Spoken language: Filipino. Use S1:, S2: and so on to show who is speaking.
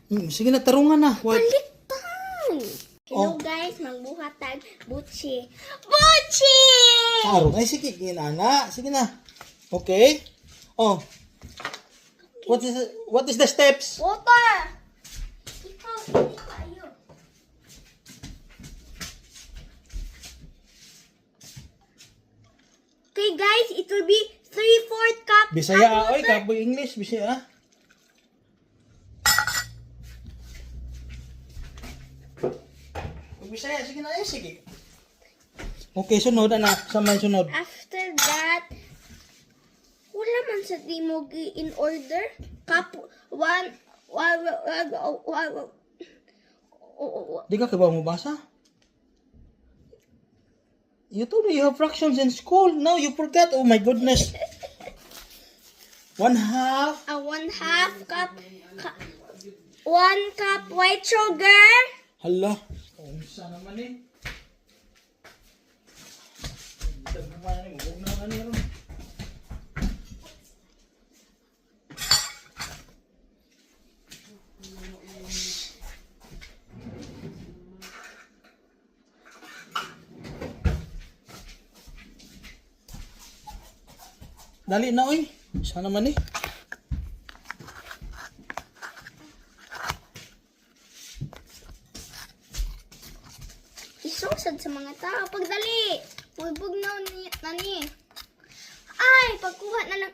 S1: Sige na, tarungan na. What?
S2: Baliktad! Hello
S1: Oh.
S2: guys, magbuhat tag Buchi. Buchi!
S1: Tarong. Ay, sige, ginana. Sige na. Okay. Oh. What is the steps?
S2: Water! Ikaw, hindi kayo. Okay guys, it will be 3/4 cup.
S1: Bisaya,
S2: hot
S1: oy,
S2: water.
S1: kapoy English, Bisaya. Bisaya, sige na, sige. Okay, sunod, anak. Sama yung sunod.
S2: After that, wala man sa timog in order. Cup 1,
S1: Di ka ba mabasa? You told me you have fractions in school. Now you forgot. Oh my goodness. 1/2.
S2: 1/2 cup, 1 cup white sugar.
S1: Hala. Kaunsa naman eh. Huwag na ano yun. Dali na oy. Sana man eh.
S2: Isusad sa mga tao. Pagdali. Bulbog na ni. Ay, pagkuha na lang.